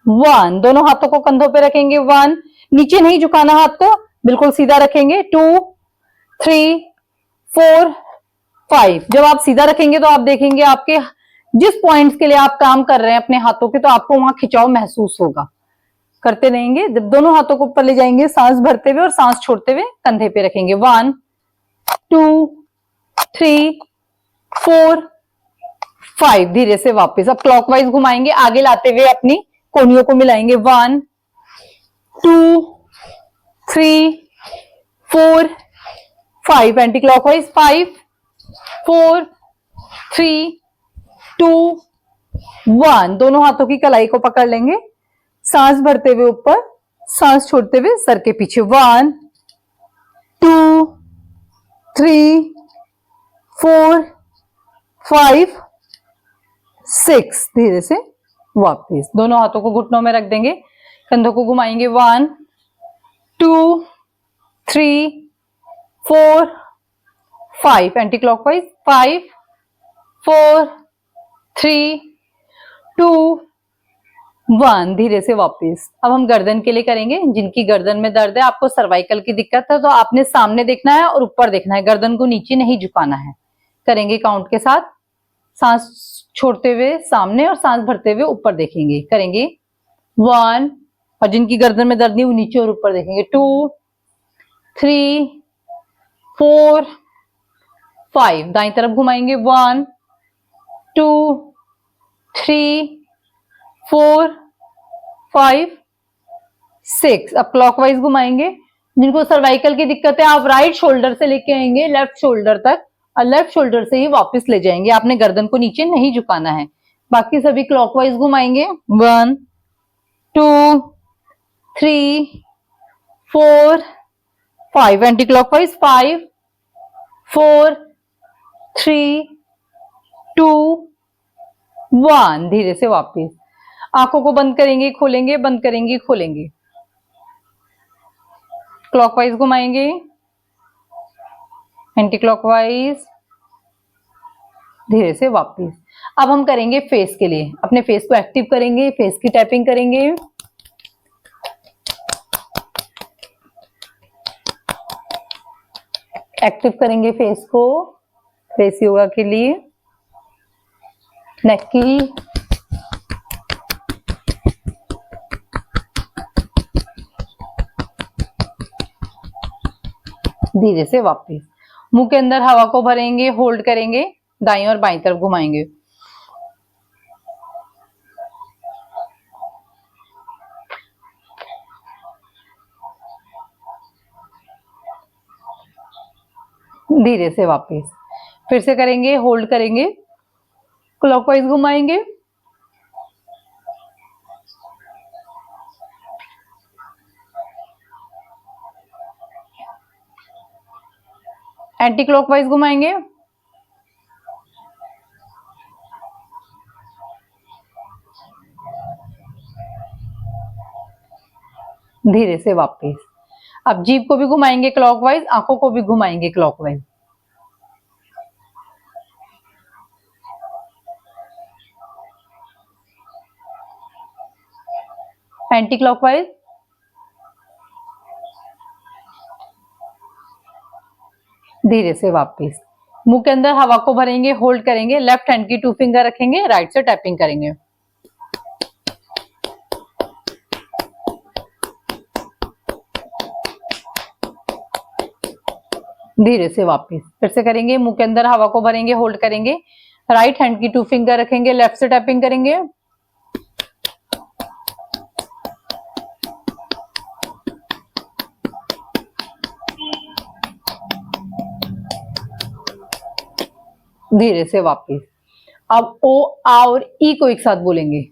1। दोनों हाथों को कंधों पे रखेंगे। 1, नीचे नहीं झुकाना, हाथ को बिल्कुल सीधा रखेंगे। 2 3 4 5। जब आप सीधा रखेंगे तो आप देखेंगे आपके जिस पॉइंट्स के लिए आप काम कर रहे हैं अपने हाथों के, तो आपको वहां खिंचाव महसूस होगा। करते रहेंगे। जब दोनों हाथों को ऊपर ले जाएंगे, सांस भरते हुए और सांस छोड़ते हुए कंधे पे रखेंगे। 1 2 3 4 5। धीरे से वापस अब क्लॉकवाइज घुमाएंगे, आगे लाते हुए अपनी कोहनियों को मिलाएंगे। 1 2 3 4 5। Anti clockwise 5 4 3 2 1। दोनों हाथों की कलाई को पकड़ लेंगे, सांस भरते हुए ऊपर, सांस छोड़ते हुए सर के पीछे। 1 2 3 4 5 6। धीरे से वापस दोनों हाथों को घुटनों में रख देंगे, कंधों को घुमाएंगे। 1 2 3 4 5। Anti clockwise 5 4 3 2 1। धीरे से वापस अब हम गर्दन के लिए करेंगे। जिनकी गर्दन में दर्द है, आपको सर्वाइकल की दिक्कत है, तो आपने सामने देखना है और ऊपर देखना है, गर्दन को नीचे नहीं झुकाना है। करेंगे काउंट के साथ, सांस छोड़ते हुए सामने और सांस भरते हुए ऊपर देखेंगे। करेंगे 1, और जिनकी गर्दन में दर्द नहीं वो नीचे और ऊपर देखेंगे। 2 3 4 5। दाईं तरफ घुमाएंगे। 1 2 3 4 5 6। अब क्लॉकवाइज घुमाएंगे। जिनको सर्वाइकल की दिक्कत है आप राइट शोल्डर से लेके आएंगे लेफ्ट शोल्डर तक और लेफ्ट शोल्डर से ही वापस ले जाएंगे। आपने गर्दन को नीचे नहीं झुकाना है। बाकी सभी क्लॉकवाइज घुमाएंगे। 1 2 3 4 5। Anti clockwise 5 4 3 2 1। धीरे से वापस। आंखों को बंद करेंगे खोलेंगे, बंद करेंगे खोलेंगे। क्लॉकवाइज घुमाएंगे, एंटी क्लॉकवाइज, धीरे से वापस। अब हम करेंगे फेस के लिए। अपने फेस को एक्टिव करेंगे, फेस की टैपिंग करेंगे। एक्टिव करेंगे फेस को, फेस योगा के लिए। नेक की, धीरे से वापस। मुंह के अंदर हवा को भरेंगे, होल्ड करेंगे, दाईं और बाईं तरफ घुमाएंगे। धीरे से वापस। फिर से करेंगे, होल्ड करेंगे, क्लॉकवाइज घुमाएंगे। एंटी क्लॉकवाइज घुमाएंगे। धीरे से वापस। अब जीभ को भी घुमाएंगे क्लॉकवाइज, आंखों को भी घुमाएंगे क्लॉकवाइज। एंटी क्लॉकवाइज, धीरे से वापस। मुंह के अंदर हवा को भरेंगे, होल्ड करेंगे, लेफ्ट हैंड की 2 फिंगर रखेंगे, राइट से टैपिंग करेंगे। धीरे से वापस। फिर से करेंगे, मुंह के अंदर हवा को भरेंगे, होल्ड करेंगे, राइट हैंड की 2 फिंगर रखेंगे, लेफ्ट से टैपिंग करेंगे। धीरे से वापस। अब ओ, आ और ई को एक साथ बोलेंगे।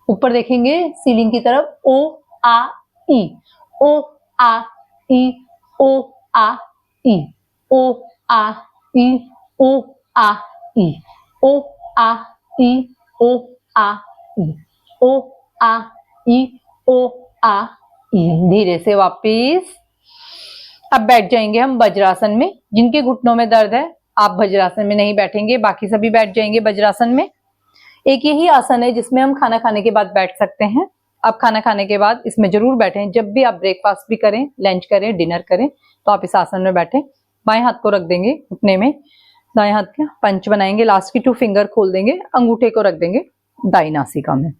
ऊपर देखेंगे सीलिंग की तरफ। ओ आ ई, ओ आ ई, ओ आ ई, ओ आ ई, ओ आ ई, ओ आ ई, ओ आ ई, ओ आ ई, ओ आ ई। धीरे से वापस। अब बैठ जाएंगे हम वज्रासन में। जिनके घुटनों में दर्द है आप वज्रासन में नहीं बैठेंगे, बाकी सभी बैठ जाएंगे वज्रासन में। एक यही आसन है जिसमें हम खाना खाने के बाद बैठ सकते हैं। अब खाना खाने के बाद इसमें जरूर बैठें। जब भी आप ब्रेकफास्ट भी करें, लंच करें, डिनर करें तो आप इस आसन में बैठें। बाएं हाथ को रख देंगे घुटने में, दाएं हाथ का पंच बनाएंगे, लास्ट की 2 फिंगर खोल देंगे, अंगूठे को रख देंगे दाईं नासिका में।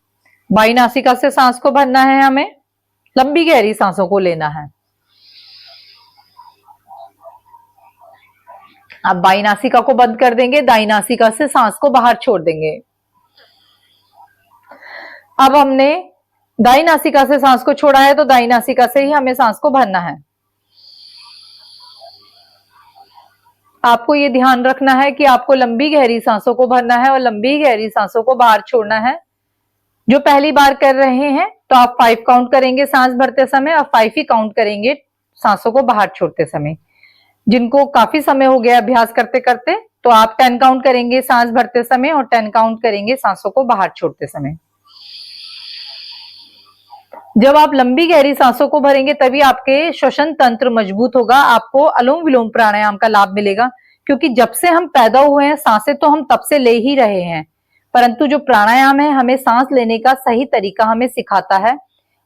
बाईं नासिका से सांस को भरना है, हमें लंबी गहरी सांसों को लेना है। अब बाईं नासिका को बंद कर देंगे, दाईं नासिका से सांस को बाहर छोड़ देंगे। अब हमने दाईं नासिका से सांस को छोड़ा है तो दाईं नासिका से ही हमें सांस को भरना है। आपको ये ध्यान रखना है कि आपको लंबी गहरी सांसों को भरना है और लंबी गहरी सांसों को बाहर छोड़ना है। जो पहली बार कर रहे हैं तो आप 5 काउंट करेंगे सांस भरते समय और 5 ही काउंट करेंगे सांसों को बाहर छोड़ते समय। जिनको काफी समय हो गया अभ्यास करते करते तो आप 10 काउंट करेंगे सांस भरते समय और 10 काउंट करेंगे सांसों को बाहर छोड़ते समय। जब आप लंबी गहरी सांसों को भरेंगे तभी आपके श्वसन तंत्र मजबूत होगा। आपको अनुलोम विलोम प्राणायाम का लाभ मिलेगा, क्योंकि जब से हम पैदा हुए हैं सांसें तो हम तब से ले ही रहे हैं, परंतु जो प्राणायाम है हमें सांस लेने का सही तरीका हमें सिखाता है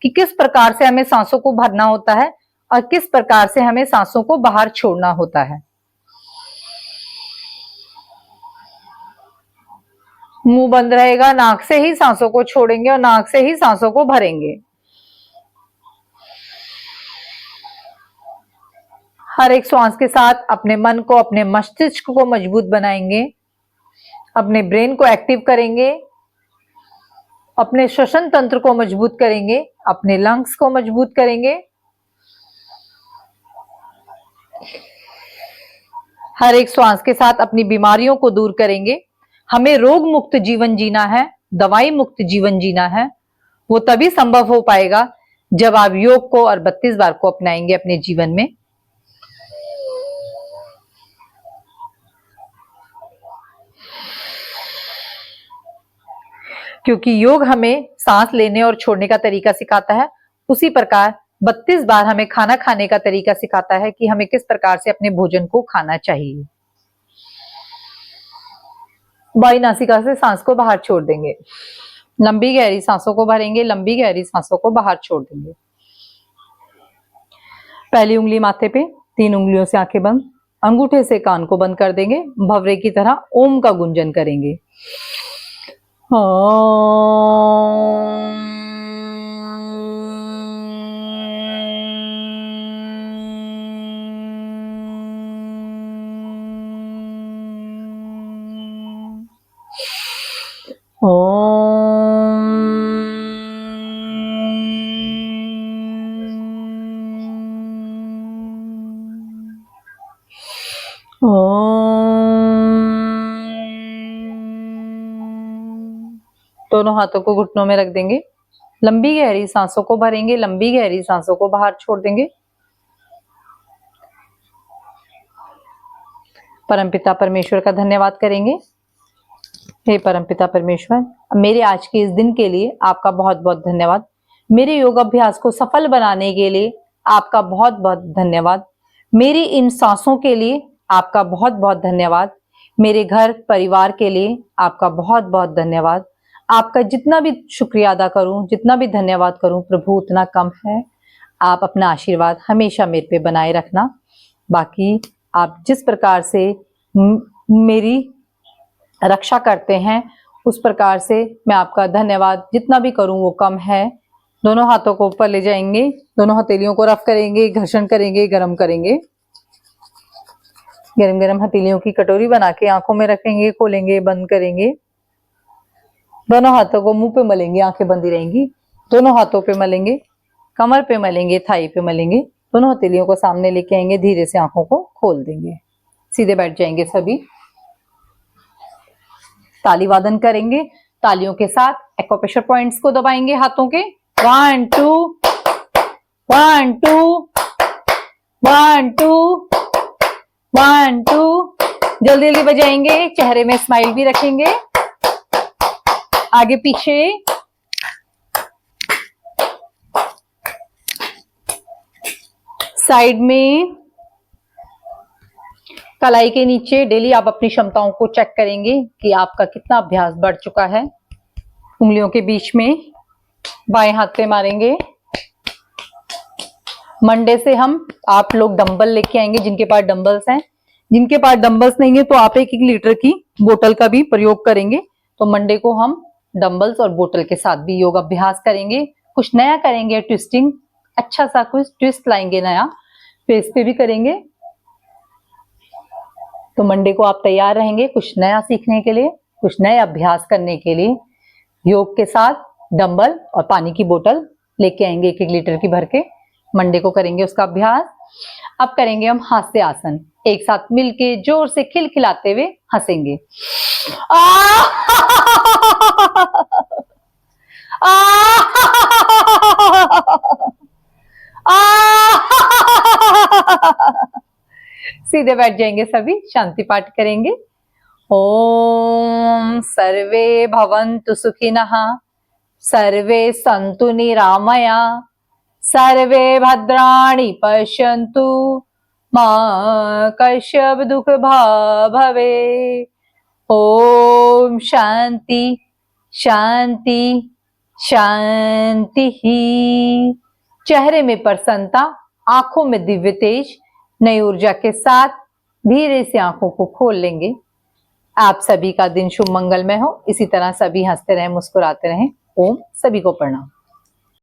कि किस प्रकार से हमें सांसों को भरना होता है और किस प्रकार से हमें सांसों को बाहर छोड़ना होता है। मुंह बंद रहेगा, नाक से ही सांसों को छोड़ेंगे और नाक से ही सांसों को भरेंगे। हर एक श्वास के साथ अपने मन को, अपने मस्तिष्क को मजबूत बनाएंगे अपने ब्रेन को एक्टिव करेंगे, अपने श्वसन तंत्र को मजबूत करेंगे, अपने लंग्स को मजबूत करेंगे। हर एक श्वास के साथ अपनी बीमारियों को दूर करेंगे। हमें रोग मुक्त जीवन जीना है, दवाई मुक्त जीवन जीना है। वो तभी संभव हो पाएगा जब आप योग को और 32 बार को अपनाएंगे अपने जीवन में। क्योंकि योग हमें सांस लेने और छोड़ने का तरीका सिखाता है, उसी प्रकार 32 बार हमें खाना खाने का तरीका सिखाता है कि हमें किस प्रकार से अपने भोजन को खाना चाहिए। बाई नासिका से सांस को बाहर छोड़ देंगे, लंबी गहरी सांसों को भरेंगे, लंबी गहरी सांसों को बाहर छोड़ देंगे। पहली उंगली माथे पे, 3 उंगलियों से आंखें बंद, अंगूठे से कान को बंद कर देंगे, भवरे की तरह ओम का गुंजन करेंगे। दोनों हाथों को घुटनों में रख देंगे, लंबी गहरी सांसों को भरेंगे, लंबी गहरी सांसों को बाहर छोड़ देंगे। परमपिता परमेश्वर का धन्यवाद करेंगे। हे परमपिता परमेश्वर, मेरे आज के इस दिन के लिए आपका बहुत बहुत धन्यवाद। मेरे योग अभ्यास को सफल बनाने के लिए आपका बहुत बहुत धन्यवाद। मेरी इन सांसों के लिए आपका बहुत बहुत धन्यवाद। मेरे घर परिवार के लिए आपका बहुत बहुत धन्यवाद। आपका जितना भी शुक्रिया अदा करूं, जितना भी धन्यवाद करूं, प्रभु उतना कम है। आप अपना आशीर्वाद हमेशा मेरे पे बनाए रखना। बाकी आप जिस प्रकार से मेरी रक्षा करते हैं, उस प्रकार से मैं आपका धन्यवाद जितना भी करूं वो कम है। दोनों हाथों को ऊपर ले जाएंगे, दोनों हथेलियों को रफ करेंगे, घर्षण करेंगे, गर्म करेंगे। गरम गरम हथेलियों की कटोरी बना के आंखों में रखेंगे, खोलेंगे, बंद करेंगे। दोनों हाथों को मुंह पे मलेंगे, आंखें बंदी रहेंगी। दोनों हाथों पे मलेंगे, कमर पे मलेंगे, थाई पे मलेंगे। दोनों हथेलियों को सामने लेके आएंगे, धीरे से आंखों को खोल देंगे, सीधे बैठ जाएंगे सभी। ताली वादन करेंगे, तालियों के साथ एक्यूप्रेशर पॉइंट्स को दबाएंगे हाथों के। 1 2 1 2 1 2 1 2। जल्दी जल्दी बजाएंगे, चेहरे में स्माइल भी रखेंगे। आगे पीछे, साइड में, कलाई के नीचे। डेली आप अपनी क्षमताओं को चेक करेंगे कि आपका कितना अभ्यास बढ़ चुका है। उंगलियों के बीच में बाएं हाथ पे मारेंगे। मंडे से आप लोग डंबल लेके आएंगे, जिनके पास डंबल्स हैं। जिनके पास डंबल्स नहीं है तो आप 1-1 लीटर की बोतल का भी प्रयोग करेंगे। तो मंडे को हम डंबल्स और बोतल के साथ भी योग अभ्यास करेंगे। कुछ नया करेंगे, ट्विस्टिंग, अच्छा सा कुछ ट्विस्ट लाएंगे नया, फेस पे भी करेंगे। तो मंडे को आप तैयार रहेंगे कुछ नया सीखने के लिए, कुछ नए अभ्यास करने के लिए। योग के साथ डंबल और पानी की बोतल लेके आएंगे, 1-1 लीटर की भर के। मंडे को करेंगे उसका अभ्यास। अब करेंगे हम हास्य आसन, एक साथ मिलके जोर से खिलखिलाते हुए हंसेंगे। सीधे बैठ जाएंगे सभी, शांति पाठ करेंगे। ओम सर्वे भवन्तु सुखिनः, सर्वे सन्तु निरामया, सर्वे भद्राणि पश्यन्तु, मा कश्चित् दुःख भवेत्। ओम शांति शांति शांति। चेहरे में प्रसन्नता, आंखों में दिव्य तेज, नई ऊर्जा के साथ धीरे से आंखों को खोल लेंगे। आप सभी का दिन शुभ मंगलमय हो। इसी तरह सभी हंसते रहें, मुस्कुराते रहें। ओम, सभी को प्रणाम।